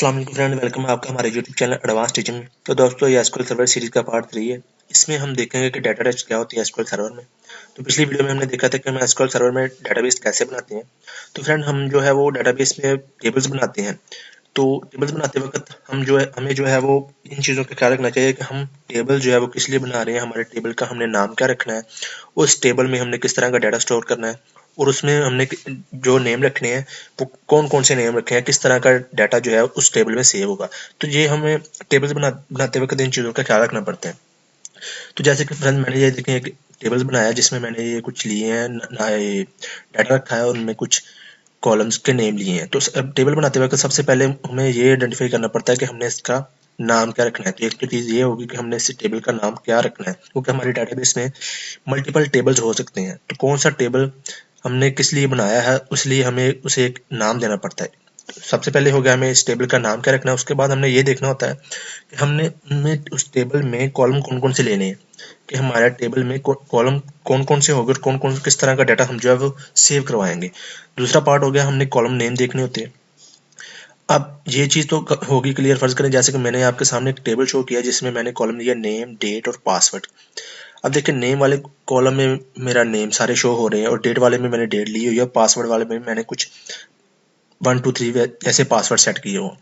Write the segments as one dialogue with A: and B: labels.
A: अस्सलाम वालेकुम friend, welcome है आपका हमारे यूट्यूब चैनल एडवांस टीचिंग में। तो दोस्तों ये एसक्यूएल सर्वर सीरीज का पार्ट 3 है। इसमें हम देखेंगे कि डाटा टाइप्स क्या होती है एसक्यूएल सर्वर में। तो पिछली वीडियो में हमने देखा था कि हम एसक्यूएल सर्वर में डाटाबेस कैसे बनाते हैं। तो फ्रेंड हम जो है वो डाटाबेस में टेबल्स बनाते हैं। तो टेबल्स बनाते वक्त हमें जो है वो इन चीज़ों का ख्याल रखना चाहिए कि हम टेबल जो है वो किस लिए बना रहे हैं, हमारे टेबल का हमने नाम क्या रखना है, उस टेबल में हमने किस तरह का डाटा स्टोर करना है, और उसमें हमने जो नेम रखने हैं वो कौन कौन से नेम रखे हैं, किस तरह का डाटा जो है उस टेबल में सेव होगा। तो ये हमें टेबल्स बनाते वक्त इन चीज़ों का ख्याल रखना पड़ता है। तो जैसे कि फ्रेंड मैंने ये देखें एक टेबल्स बनाया जिसमें मैंने ये कुछ लिए हैं डाटा रखा है और उनमें कुछ कॉलम्स के नेम लिए हैं। तो अब टेबल बनाते वक्त सबसे पहले हमें ये आइडेंटिफाई करना पड़ता है कि हमने इसका नाम क्या रखना है। तो एक तो चीज़ ये होगी कि हमने इस टेबल का नाम क्या रखना है, क्योंकि हमारी डाटाबेस में मल्टीपल टेबल्स हो सकते हैं। तो कौन सा टेबल हमने किस लिए बनाया है उसलिए हमें उसे एक नाम देना पड़ता है। सबसे पहले हो गया हमें इस टेबल का नाम क्या रखना है। उसके बाद हमने ये देखना होता है कि हमने उनमें उस टेबल में कॉलम कौन कौन से लेने हैं, कि हमारा टेबल में कॉलम कौन कौन से होंगे और कौन कौन किस तरह का डाटा हम जो है वो सेव करवाएंगे। दूसरा पार्ट हो गया हमने कॉलम नेम देखने होते हैं। अब ये चीज़ तो होगी क्लियर। फर्ज करें जैसे कि मैंने आपके सामने एक टेबल शो किया जिसमें मैंने कॉलम दिया नेम, डेट और पासवर्ड। अब देखिए नेम वाले कॉलम में मेरा नेम सारे शो हो रहे हैं और डेट वाले में मैंने डेट ली हुई है, पासवर्ड वाले में मैंने कुछ 1 2 3 ऐसे पासवर्ड सेट किए हो।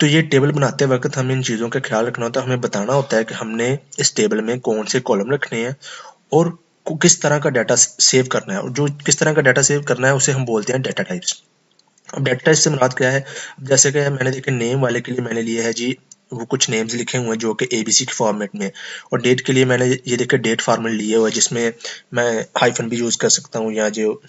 A: तो ये टेबल बनाते वक्त हमें इन चीज़ों का ख्याल रखना होता है। हमें बताना होता है कि हमने इस टेबल में कौन से कॉलम रखने हैं और किस तरह का डाटा सेव करना है, और जो किस तरह का डाटा सेव करना है उसे हम बोलते हैं डाटा टाइप्स। अब डाटा टाइप से मुराद क्या है, जैसे कि मैंने देखे नेम वाले के लिए मैंने लिया है जी वो कुछ नेम्स लिखे हुए हैं जो कि एबीसी के फॉर्मेट में। और डेट के लिए मैंने ये देखे डेट फॉर्मेट लिए हुआ है जिसमें मैं हाइफन भी यूज़ कर सकता हूँ, या जो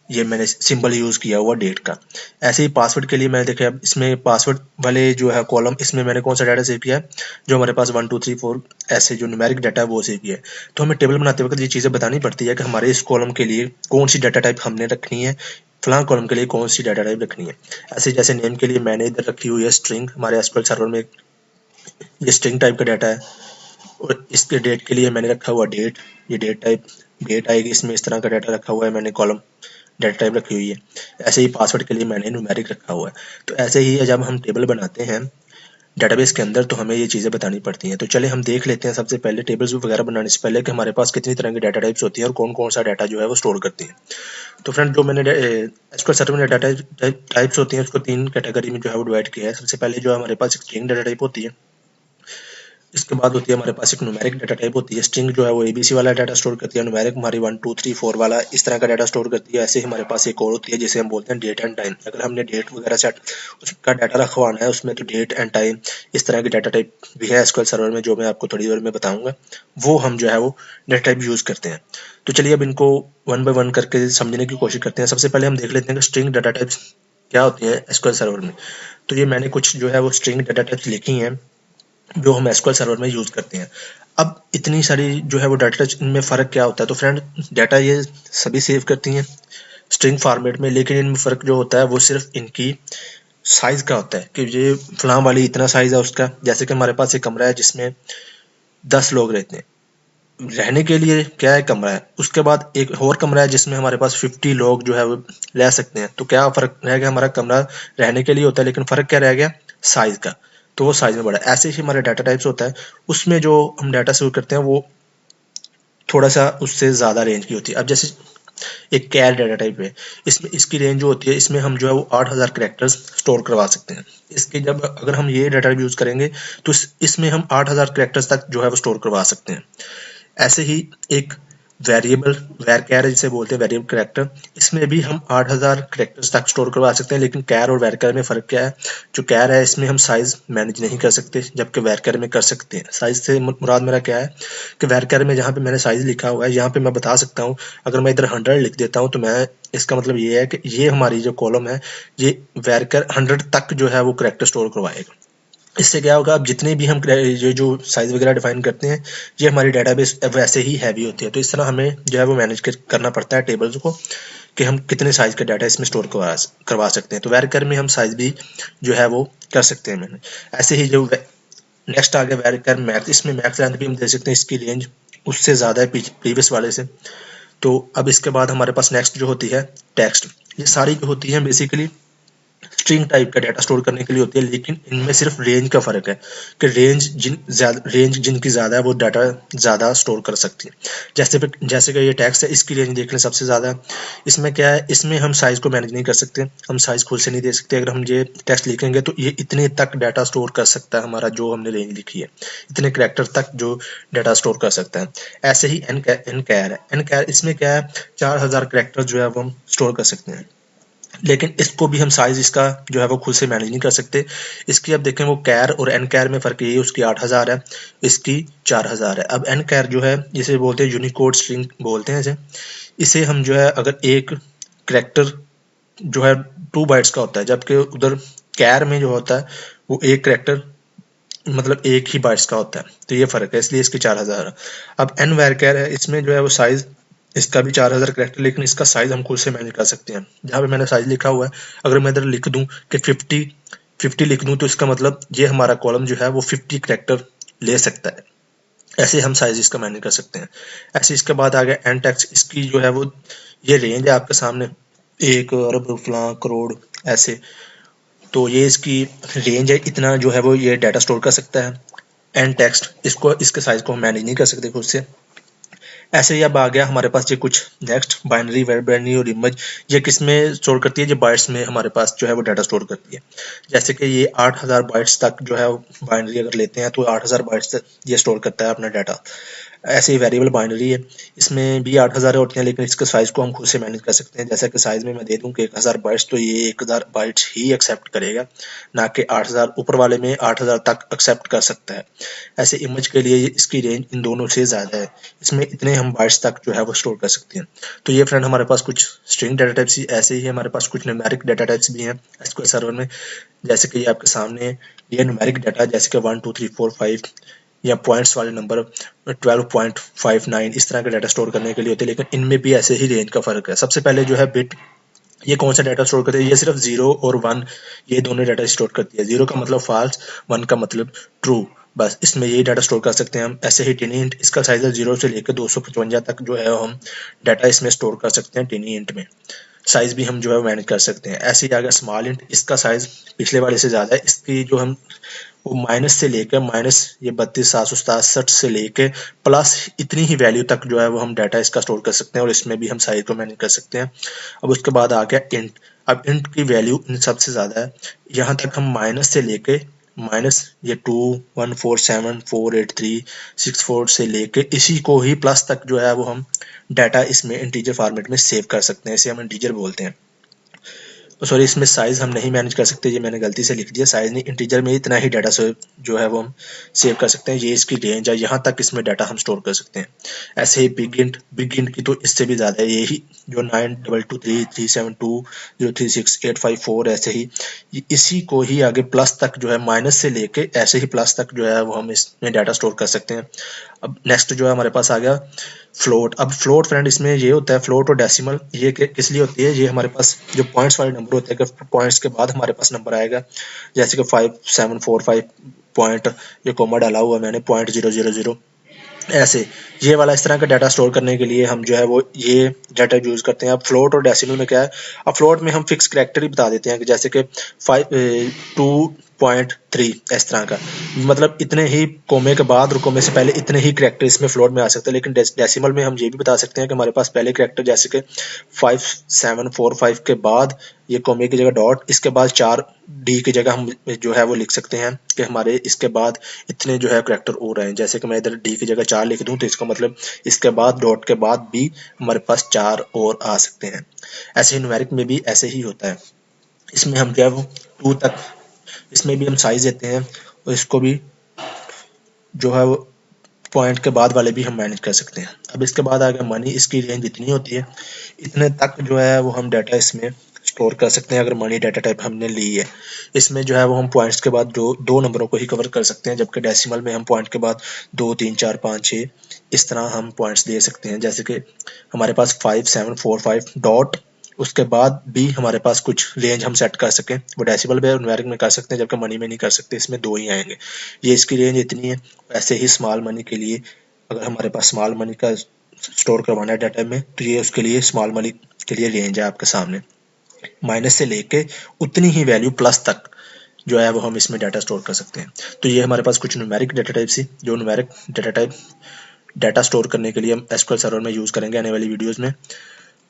A: ये मैंने सिंबल यूज़ किया हुआ डेट का। ऐसे ही पासवर्ड के लिए मैंने देखा अब इसमें पासवर्ड वाले जो है कॉलम, इसमें मैंने कौन सा डाटा सेव किया है, जो हमारे पास 1 2 3 4 ऐसे जो न्यूमेरिक डाटा है वो सेव किया है। तो हमें टेबल बनाते वक्त ये चीज़ें बतानी पड़ती है कि हमारे इस कॉलम के लिए कौन सी डाटा टाइप हमने रखनी है, फलां कॉलम के लिए कौन सी डाटा टाइप रखनी है। ऐसे जैसे नेम के लिए मैंने इधर रखी हुई है स्ट्रिंग, हमारे एसक्यूएल सर्वर में ये स्ट्रिंग टाइप का डाटा है। और इसके डेट के लिए मैंने रखा हुआ डेट, ये डेट टाइप डेट आएगी इसमें, इस तरह का डाटा रखा हुआ है मैंने कॉलम डाटा टाइप रखी हुई है। ऐसे ही पासवर्ड के लिए मैंने न्यूमेरिक रखा हुआ है। तो ऐसे ही जब हम टेबल बनाते हैं डेटाबेस के अंदर तो हमें ये चीज़ें बतानी पड़ती हैं। तो चले हम देख लेते हैं सबसे पहले टेबल्स वगैरह बनाने से पहले कि हमारे पास कितनी तरह की डाटा टाइप्स होती हैं और कौन कौन सा डाटा जो है वो स्टोर करती हैं। तो फ्रेंड जो मैंने एसक्यूएल सर्वर में डाटा टाइप्स होती हैं उसको 3 कैटेगरी में जो है वो डिवाइड किया है। सबसे पहले जो हमारे पास स्ट्रिंग डाटा टाइप होती है, इसके बाद होती है हमारे पास एक न्यूमेरिक डाटा टाइप होती है। स्ट्रिंग जो है वो एबीसी वाला डाटा स्टोर करती है, न्यूमेरिक हमारी 1 2 3 4 वाला इस तरह का डाटा स्टोर करती है। ऐसे ही हमारे पास एक और होती है जिसे हम बोलते हैं डेट एंड टाइम। अगर हमने डेट वगैरह सेट उसका डाटा रखवाना है उसमें तो डेट एंड टाइम इस तरह की डाटा टाइप भी है एसक्यूएल सर्वर में, जो मैं आपको थोड़ी देर में बताऊंगा। वो हम जो है वो डाटा टाइप यूज़ करते हैं। तो चलिए अब इनको वन बाय वन करके समझने की कोशिश करते हैं। सबसे पहले हम देख लेते हैं कि स्ट्रिंग डाटा टाइप्स क्या होती है एसक्यूएल सर्वर में। तो ये मैंने कुछ जो है वो स्ट्रिंग डाटा टाइप्स लिखी हैं जो हम एसक्यूएल सर्वर में यूज़ करते हैं। अब इतनी सारी जो है वो डाटा इनमें फ़र्क क्या होता है, तो फ्रेंड डाटा ये सभी सेव करती हैं स्ट्रिंग फॉर्मेट में, लेकिन इनमें फ़र्क जो होता है वो सिर्फ इनकी साइज़ का होता है कि ये फलां वाली इतना साइज़ है उसका। जैसे कि हमारे पास एक कमरा है जिसमें 10 लोग रहते हैं, रहने के लिए क्या है कमरा है, उसके बाद एक और कमरा है जिसमें हमारे पास 50 लोग जो है वो रह सकते हैं। तो क्या फ़र्क रह गया, हमारा कमरा रहने के लिए होता है लेकिन फ़र्क क्या रह गया, साइज़ का। तो वो साइज़ में बड़ा है। ऐसे ही हमारे डाटा टाइप्स होता है, उसमें जो हम डाटा सेव करते हैं वो थोड़ा सा उससे ज़्यादा रेंज की होती है। अब जैसे एक कैर डाटा टाइप है, इसमें इसकी रेंज जो होती है इसमें हम जो है वो 8000 करेक्टर्स स्टोर करवा सकते हैं। इसके जब अगर हम ये डाटा यूज़ करेंगे तो इसमें हम 8000 करेक्टर्स तक जो है वो स्टोर करवा सकते हैं। ऐसे ही एक वेरिएबल वैर कैर जिसे बोलते हैं वेरिएबल करेक्टर, इसमें भी हम 8000 करेक्टर्स तक स्टोर करवा सकते हैं। लेकिन कैर और वैर कैर में फ़र्क क्या है, जो कैर है इसमें हम साइज़ मैनेज नहीं कर सकते जबकि वैर कैर में कर सकते हैं। साइज़ से मुराद मेरा क्या है कि वैर कैर में जहाँ पे मैंने साइज़ लिखा हुआ है यहाँ पे मैं बता सकता हूँ, अगर मैं इधर 100 लिख देता हूँ तो मैं इसका मतलब ये है कि ये हमारी जो कॉलम है ये वैर कैर 100 तक जो है वो करेक्टर स्टोर करवाएगा। इससे क्या होगा, अब जितने भी हम ये जो साइज वगैरह डिफाइन करते हैं ये हमारी डेटाबेस वैसे ही हैवी होती है। तो इस तरह हमें जो है वो मैनेज करना पड़ता है टेबल्स को कि हम कितने साइज का डाटा इसमें स्टोर करवा सकते हैं। तो वेरकर में हम साइज भी जो है वो कर सकते हैं मैंने। ऐसे ही जो नेक्स्ट आ गया वेरकर मैक्स, इसमें मैक्स लेंथ भी हम दे सकते हैं, इसकी रेंज उससे ज़्यादा है प्रीवियस वाले से। तो अब इसके बाद हमारे पास नेक्स्ट जो होती है टेक्स्ट। ये सारी जो होती है बेसिकली स्ट्रिंग टाइप का डाटा स्टोर करने के लिए होती है, लेकिन इनमें सिर्फ रेंज का फर्क है कि रेंज जिनकी ज्यादा है वो डाटा ज्यादा स्टोर कर सकती है। जैसे कि ये टेक्स्ट है, इसकी रेंज देख लें सबसे ज्यादा है। इसमें क्या है, इसमें हम साइज को मैनेज नहीं कर सकते, हम साइज खुद से नहीं दे सकते। अगर हम ये टेक्स्ट लिखेंगे तो ये इतने तक डाटा स्टोर कर सकता है, हमारा जो हमने रेंज लिखी है इतने कैरेक्टर तक जो डाटा स्टोर कर सकता है। ऐसे ही एन कैर है, एन कैर इसमें क्या है, 4000 कैरेक्टर जो है वो हम स्टोर कर सकते हैं, लेकिन इसको भी हम साइज इसका जो है वो खुद से मैनेज नहीं कर सकते। इसकी अब देखें, वो कैर और एन कैर में फर्क ये है, उसकी 8000 है, इसकी 4000 है। अब एन कैर जो है, जिसे बोलते हैं यूनिकोड स्ट्रिंग बोलते हैं इसे हम जो है, अगर एक करेक्टर जो है 2 बाइट्स का होता है, जबकि उधर कैर में जो होता है वो एक करेक्टर मतलब एक ही बाइट्स का होता है, तो ये फर्क है, इसलिए इसकी 4000 है। अब एन वैर कैर है, इसमें जो है वो साइज इसका भी 4000 करेक्टर, लेकिन इसका साइज हम खुद से मैनेज कर सकते हैं। जहाँ पे मैंने साइज लिखा हुआ है, अगर मैं इधर लिख दूं कि 50 लिख दूं, तो इसका मतलब ये हमारा कॉलम जो है वो 50 करेक्टर ले सकता है। ऐसे हम साइज इसका मैनेज कर सकते हैं। ऐसे इसके बाद आ गया एन टेक्स्ट, इसकी जो है वो ये रेंज है आपके सामने, 1 अरब फलां करोड़ ऐसे, तो ये इसकी रेंज है, इतना जो है वो ये डाटा स्टोर कर सकता है। एंड टेक्स्ट, इसको इसके साइज को हम मैनेज नहीं कर सकते खुद से। ऐसे ही अब आ गया हमारे पास ये कुछ नेक्स्ट बाइनरी, वेब बाइनरी और इमेज, ये किस में स्टोर करती है, ये बाइट्स में हमारे पास जो है वो डाटा स्टोर करती है। जैसे कि ये 8000 बाइट्स तक जो है बाइनरी अगर लेते हैं तो 8000 बाइट्स तक ये स्टोर करता है अपना डाटा। ऐसे ही वेरिएबल बाइनरी है, इसमें भी 8000 होती हैं, लेकिन इसके साइज को हम खुद से मैनेज कर सकते हैं। जैसा कि साइज में मैं दे दूं कि 1000 बाइट्स, तो ये 1000 बाइट्स ही एक्सेप्ट करेगा, ना कि 8000। ऊपर वाले में 8000 तक एक्सेप्ट कर सकता है। ऐसे इमेज के लिए इसकी रेंज इन दोनों से ज्यादा है, इसमें इतने हम बाइट्स तक जो है वो स्टोर कर सकते हैं। तो ये फ्रेंड हमारे पास कुछ स्ट्रिंग डाटा टाइप्स ही, ऐसे ही हमारे पास कुछ न्यूमेरिक डाटा टाइप्स भी हैं एसक्यूएल सर्वर में। जैसे कि ये आपके सामने ये न्यूमेरिक डाटा, जैसे कि 1 2 3 4 5 या पॉइंट्स वाले नंबर 12.59 इस तरह का डाटा स्टोर करने के लिए होते हैं, लेकिन इनमें भी ऐसे ही रेंज का फर्क है। सबसे पहले जो है बिट, ये कौन सा डाटा स्टोर करती है, ये सिर्फ 0 और 1 ये दोनों डाटा स्टोर करती है। 0 का मतलब फॉल्स, 1 का मतलब ट्रू, बस इसमें यही डाटा स्टोर कर सकते हैं हम। ऐसे ही टिनी इंट, इसका साइज है 0 से लेकर 255 तक जो है हम डाटा इसमें स्टोर कर सकते हैं टिनी इंट में। साइज भी हम जो है मैनेज कर सकते हैं। ऐसे ही आ गया स्मॉल इंट, इसका साइज पिछले वाले से ज्यादा है, इसकी जो हम वो माइनस से लेकर माइनस ये 32,767 से लेके प्लस इतनी ही वैल्यू तक जो है वो हम डाटा इसका स्टोर कर सकते हैं, और इसमें भी हम साइज को मैनेज कर सकते हैं। अब उसके बाद आ गया इंट, अब इंट की वैल्यू इन सबसे ज्यादा है, यहाँ तक हम माइनस से लेके माइनस ये 2 1 4 7 4 8 3 6 4 से लेके इसी को ही प्लस तक जो है वो हम डाटा इसमें इंटीजर फॉर्मेट में सेव कर सकते हैं, इसे हम इंटीजर बोलते हैं। सॉरी, इसमें साइज हम नहीं मैनेज कर सकते, ये मैंने गलती से लिख दिया, साइज नहीं, इंटीजर में इतना ही डाटा जो है वो हम सेव कर सकते हैं। ये इसकी रेंज है, यहाँ तक इसमें डाटा हम स्टोर कर सकते हैं। ऐसे ही बिग इंट की तो इससे भी ज़्यादा है, यही जो 922337203685 ऐसे ही इसी को ही आगे प्लस तक जो है माइनस से लेके ऐसे ही प्लस तक जो है वो हम इसमें डाटा स्टोर कर सकते हैं। अब नेक्स्ट जो है हमारे पास आ गया फ्लोट। अब फ्लोट फ्रेंड, इसमें ये होता है फ्लोट और डेसिमल, ये किस लिए होती है, ये हमारे पास जो पॉइंट्स वाले नंबर होते हैं कि पॉइंट्स के बाद हमारे पास नंबर आएगा, जैसे कि 5745 पॉइंट, ये कोमा डाला हुआ है मैंने, 0.000 ऐसे, ये वाला इस तरह का डाटा स्टोर करने के लिए हम जो है वो ये डाटा यूज करते हैं। अब फ्लोट और डेसिमल में क्या है, अब फ्लोट में हम फिक्स कैरेक्टर ही बता देते हैं कि जैसे कि 2.3 इस तरह का, मतलब इतने ही कोमे के बाद और कोमे से पहले इतने ही कैरेक्टर इसमें फ्लोट में आ सकते हैं। लेकिन डेसिमल में हम ये भी बता सकते हैं कि हमारे पास पहले कैरेक्टर जैसे कि 5745 के बाद ये कोमे की जगह डॉट, इसके बाद 4D की जगह हम जो है वो लिख सकते हैं कि हमारे इसके बाद इतने जो है कैरेक्टर और रहे हैं। जैसे कि मैं इधर D की जगह 4 लिख दूं, तो इसका मतलब इसके बाद डॉट के बाद भी हमारे पास 4 और आ सकते हैं। ऐसे ही न्यूमेरिक में भी ऐसे ही होता है, इसमें हम जो है वो 2 तक इसमें भी हम साइज देते हैं, और इसको भी जो है वो पॉइंट के बाद वाले भी हम मैनेज कर सकते हैं। अब इसके बाद आ गया मनी, इसकी रेंज इतनी होती है, इतने तक जो है वो हम डाटा इसमें स्टोर कर सकते हैं अगर मनी डाटा टाइप हमने ली है। इसमें जो है वो हम पॉइंट्स के बाद जो 2 नंबरों को ही कवर कर सकते हैं, जबकि डेसिमल में हम पॉइंट के बाद 2 3 4 5 6 इस तरह हम पॉइंट्स दे सकते हैं। जैसे कि हमारे पास 5745 डॉट, उसके बाद भी हमारे पास कुछ रेंज हम सेट कर सकें, वो डेसिमल में और न्यूमेरिक में कर सकते हैं, जबकि मनी में नहीं कर सकते, इसमें 2 ही आएंगे। ये इसकी रेंज इतनी है। ऐसे ही स्मॉल मनी के लिए, अगर हमारे पास स्मॉल मनी का स्टोर करवाना है डाटा में, तो ये उसके लिए स्मॉल मनी के लिए रेंज है आपके सामने। माइनस से लेके उतनी ही वैल्यू प्लस तक जो है वो हम इसमें डाटा स्टोर कर सकते हैं। तो ये हमारे पास कुछ न्यूमेरिक डाटा टाइप थी, जो numeric data type data store करने के लिए हम एसक्यूएल सर्वर में यूज़ करेंगे आने वाली वीडियोज़ में।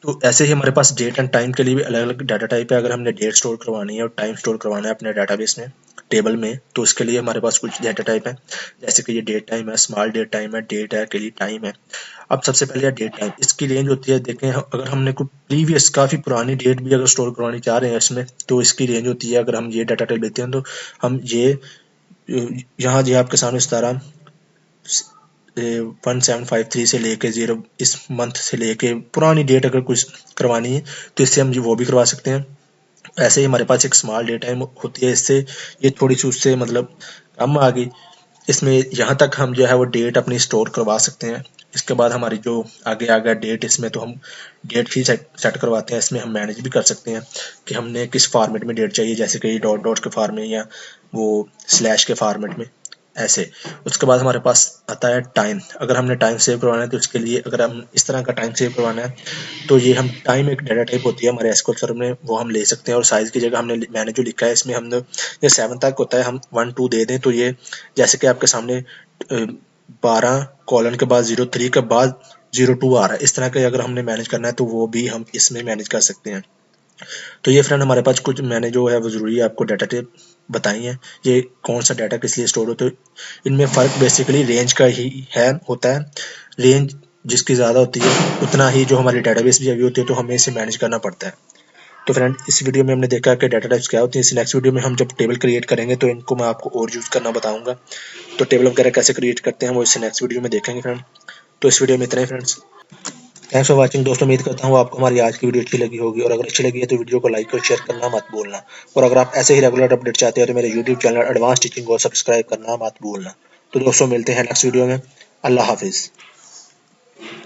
A: तो ऐसे ही हमारे पास डेट एंड टाइम के लिए भी अलग अलग डाटा टाइप है। अगर हमने डेट स्टोर करवानी है और टाइम स्टोर करवाना है अपने डाटाबेस में, टेबल में, तो उसके लिए हमारे पास कुछ डाटा टाइप है, जैसे कि ये डेट टाइम है, स्मॉल डेट टाइम है, डेट है, के लिए टाइम है। अब सबसे पहले है डेट टाइम। इसकी रेंज होती है, देखें अगर हमने कोई प्रीवियस काफ़ी पुरानी डेट भी अगर स्टोर करवानी चाह रहे हैं इसमें, तो इसकी रेंज होती है, अगर हम ये डाटा टाइप लेते हैं तो हम ये यहाँ जो आपके सामने 1753 से लेके 0 इस मंथ से लेके पुरानी डेट अगर कुछ करवानी है तो इससे हम वो भी करवा सकते हैं। ऐसे ही हमारे पास एक स्मॉल डेट टाइम होती है, इससे ये थोड़ी सी उससे मतलब कम आ गई। इसमें यहाँ तक हम जो है वो डेट अपनी स्टोर करवा सकते हैं। इसके बाद हमारी जो आगे आ गया डेट, इसमें तो हम डेट ही सेट करवाते हैं। इसमें हम मैनेज भी कर सकते हैं कि हमने किस फॉर्मेट में डेट चाहिए, जैसे कि डॉट डॉट के फॉर्मेट में या वो स्लैश के फॉर्मेट में, ऐसे। उसके बाद हमारे पास आता है टाइम। अगर हमने टाइम सेव करवाना है तो इसके लिए अगर हम इस तरह का टाइम सेव करवाना है तो ये हम टाइम एक डाटा टाइप होती है हमारे एसक्यूएल सर्वर में, वो हम ले सकते हैं। और साइज की जगह हमने मैंने जो लिखा है इसमें हमने ये 7 तक होता है, हम 1 2 दे दें तो ये जैसे कि आपके सामने 12 कॉलन के बाद 03 के बाद 02 आ रहा है, इस तरह के अगर हमने मैनेज करना है तो वो भी हम इसमें मैनेज कर सकते हैं। तो ये फ्रेंड हमारे पास कुछ मैंने जो है वो ज़रूरी आपको डाटा टाइप बताई हैं, ये कौन सा डाटा किस लिए स्टोर होता है। इनमें फ़र्क बेसिकली रेंज का ही है होता है। रेंज जिसकी ज़्यादा होती है उतना ही जो हमारी डेटाबेस भी हैवी होती है, तो हमें इसे मैनेज करना पड़ता है। तो फ्रेंड इस वीडियो में हमने देखा कि डाटा टाइप्स क्या होती हैं। इस नेक्स्ट वीडियो में हम जब टेबल क्रिएट करेंगे तो इनको मैं आपको और यूज़ करना बताऊंगा। तो टेबल वगैरह कैसे क्रिएट करते हैं वो इस नेक्स्ट वीडियो में देखेंगे फ्रेंड। तो इस वीडियो में इतना ही फ्रेंड्स। थैंक्स फॉर वाचिंग दोस्तों। उम्मीद करता हूँ आपको हमारी आज की वीडियो अच्छी लगी होगी, और अगर अच्छी लगी है तो वीडियो को लाइक और शेयर करना मत भूलना। और अगर आप ऐसे ही रेगुलर अपडेट चाहते हो तो मेरे यूट्यूब चैनल एडवांस टीचिंग को सब्सक्राइब करना मत भूलना। तो दोस्तों मिलते हैं नेक्स्ट वीडियो में। अल्लाह हाफिज़।